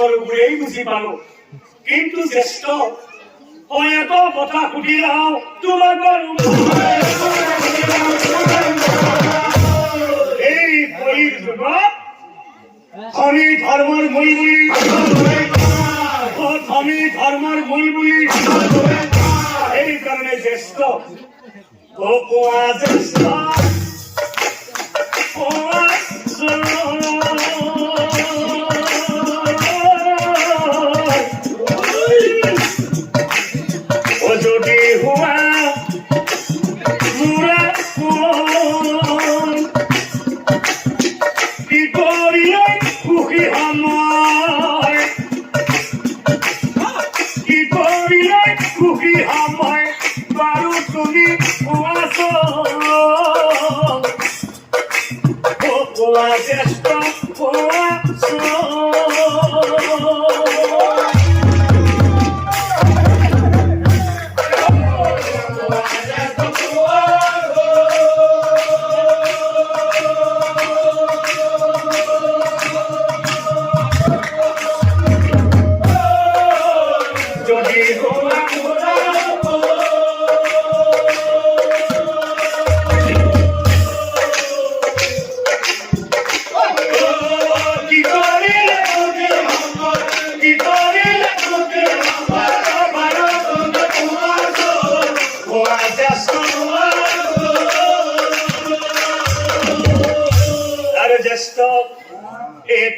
সকলোবোৰেই বুজি পালো কিন্তু জ্যেষ্ঠ মই এটা কথা সুধি লওঁ তোমাক বাৰু এই কলিৰ যুগত ধনী ধৰ্মৰ মূল বুলি সেইকাৰণে জ্যেষ্ঠ কোৱা জ্যেষ্ঠ যদি হুয়া মুৰা কি কৰিলে সুখী সময় কি কৰিলে সুখী সময় বাৰু তুমি কোৱা জ্যেষ্ঠ কোৱা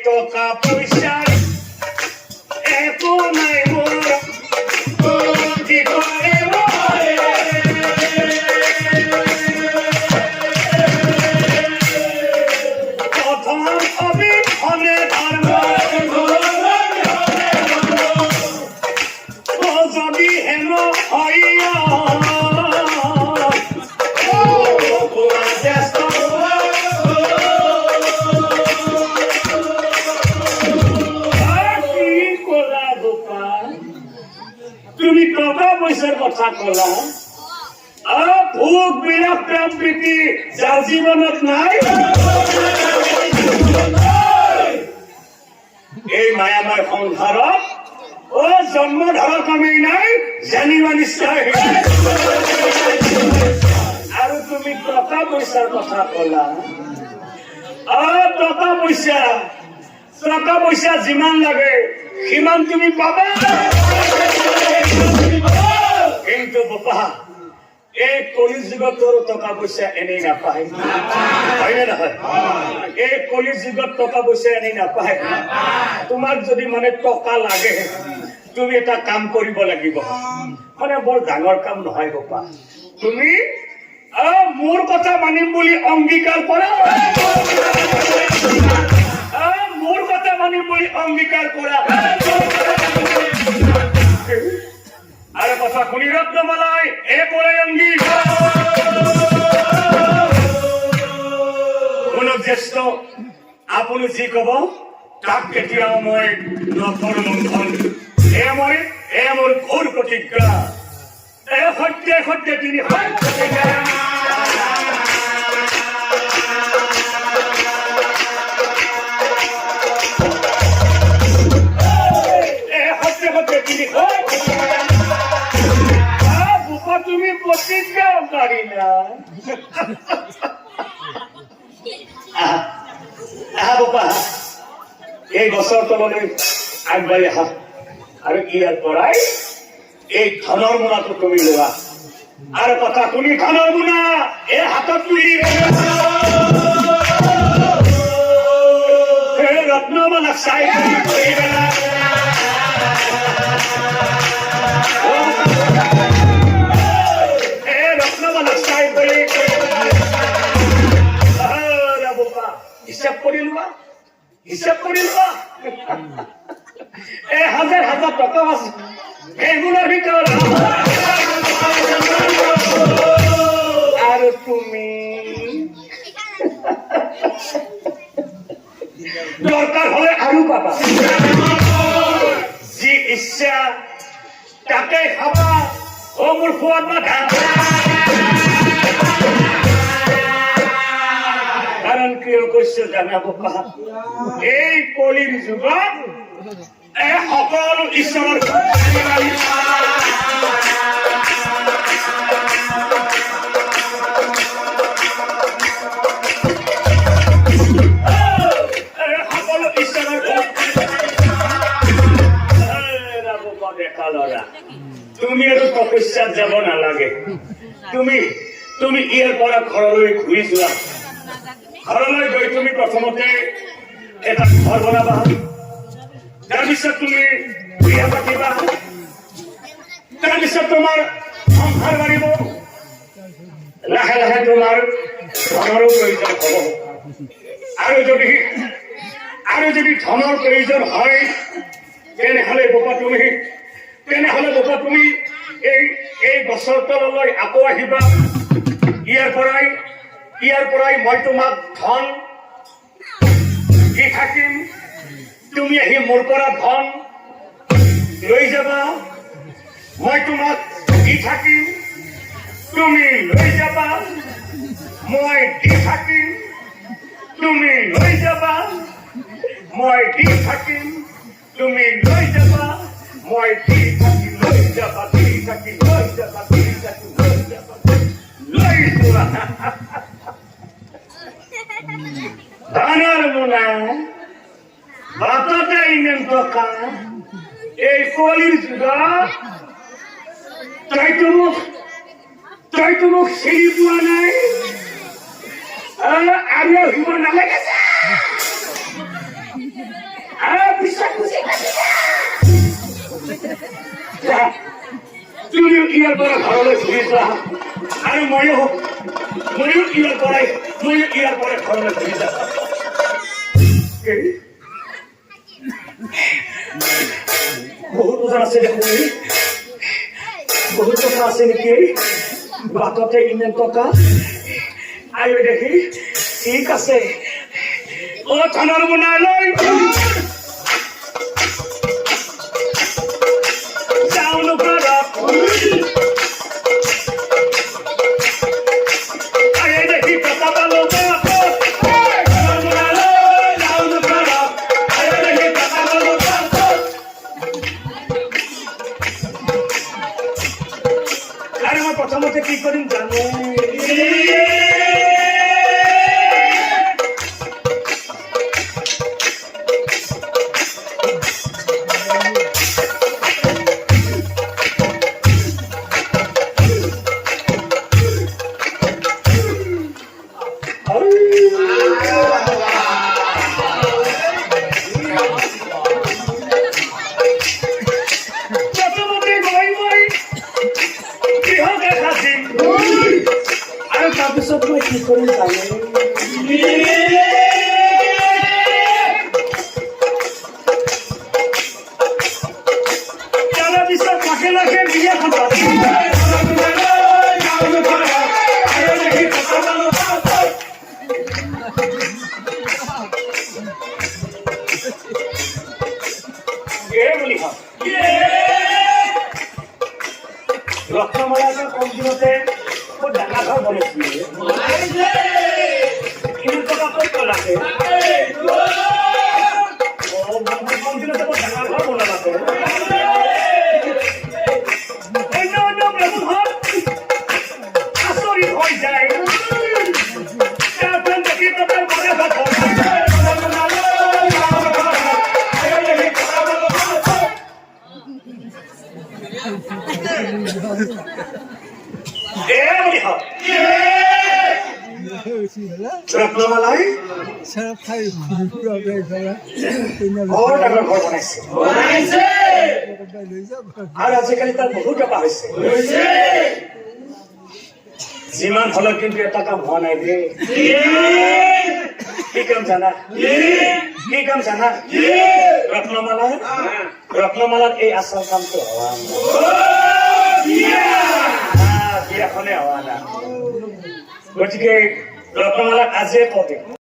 টকা পয়সা একো নাই মোৰ কি কৰে প্ৰথম অবিহনে ধৰ্ম যদি হেন হয় তুমি টকা পয়সার কথা কলা ভোগ বিলাস প্রেম প্রীতি যার জীবনত নাই এই মায়াময় সংসাৰত জন্ম ধৰা কামেই নাই জানিবা নিশ্চয় আৰু তুমি টকা পয়সাৰ কথা কলা টকা পয়সা যিমান লাগে সিমান তুমি পাবা কিন্তু বাবা এই কলি যুগত টকা পয়সা এনেই নাপায় হয়নে নহয় এই কলি যুগত টকা পয়সা এনেই নাপায় তোমাক যদি মানে টকা লাগে তুমি এটা কাম কৰিব লাগিব মানে বৰ ডাঙৰ কাম নহয় বাবা তুমি মোৰ কথা মানিম বুলি অংগীকাৰ কৰা মোৰ কথা মানিম বুলি অংগীকাৰ কৰা আৰে কথা শুনি ৰত্নমালায় এ কৰে অঙ্গীকাৰ কোন জ্যেষ্ঠ আপুনি যি কব তাক কেতিয়াও মই নকৰো লঙ্ঘন এ মোৰ ঘোৰ প্ৰতিজ্ঞা এ সত্যে তিনি তুমি প্ৰতিজ্ঞাও কৰি না বাবা এই গছৰ তললৈ আগবাঢ়ি আহা আৰু ইয়াৰ পৰাই এই ধনৰ মোনাটো তুমি লোৱা আৰু কথা শুনি ধনৰ মোনা এই হাতত তুলি ৰত্নমালা চাই হিসাব কৰি লোৱা হাজাৰ হাজাৰ টকা আছে এইগুলোৰ ভিতৰত আৰু তুমি দৰকাৰ হলে আৰো পাবা যি ইচ্ছা তাকে খাবা ও মোৰ খোৱাত বাধা কাৰণ কিয় কৈছো জানা বাবা এই কলিৰ যুগত সকলো ঈশ্বৰৰ তুমি আৰু তপস্যাত যাব নালাগে তুমি তুমি ইয়াৰ পৰা ঘৰলৈ ঘূৰি যোৱা ঘৰলৈ গৈ তুমি প্ৰথমতে এটা ঘৰ বনাবা তাৰপিছত তুমি বিয়া পাতিবা তাৰপিছত তোমাৰ সংসাৰ বাঢ়িব লাহে লাহে তোমাৰ ধনৰো প্ৰয়োজন হ'ব আৰু যদি ধনৰ প্ৰয়োজন হয় তেনেহলে বাবা তুমি এই গছৰ তললৈ আকৌ আহিবা ইয়াৰ পৰাই মই তোমাক ধন দি থাকিম তুমি আহি মোৰ পৰা ধন লৈ যাবা মই তোমাক দি থাকিম তুমি লৈ যাবা মই দি থাকিম তুমি লৈ যাবা মই দি থাকিম তুমি লৈ যাবা মই দি থাকি লৈ যাবা দি থাকি লৈ যাবা দি থাকি লৈ যাবা লৈ যোৱা ধানৰ মোনা বাটতে ইমান টকা এই কলিৰ যুগত তইতো মোক চিনি পোৱা নাই আৰু আহিব নালাগে তুমিও ইয়াৰ পৰা ঘৰলৈ ঘূৰি যোৱা আৰু ময়ো ইয়াৰ পৰা ঘৰলৈ ঘূৰি যাম বহুত ওজন আছে দেখোন বহুত টকা আছে নেকি বাটতে ইমান টকা আৰু দেখি ঠিক আছে ধনৰ মোনালৈ যাওঁ নকৰা দেখি টকা পালো আৰু মই প্ৰথমতে কি কৰিম জানো তাৰপিছত মই কি কৰিম জানো তাৰপিছত লাহে লাহে বিয়াখন পাতিম ৰত্নমালা কম দিনতে ডাঙৰ ঘৰ বনাইছিলে কিমান টকা ক'ত লাগে কম দিনতে ডাঙৰ ঘৰ বনালাতে অন্য ব্যৱহাৰ আচৰিত হৈ যায় দেখি টকাৰ বনাই ৰত্নমালাই আৰু আজিকালি তাৰ বহুত টকা হৈছে যিমান হলেও কিন্তু এটা কাম হোৱা নাই দেই কি কাম জানা ৰত্নমালাৰ এই আচল কামটো হোৱা নাই বিয়াখনে হোৱা নাই গতিকে ৰত্নমালাক আজিয়ে কওঁ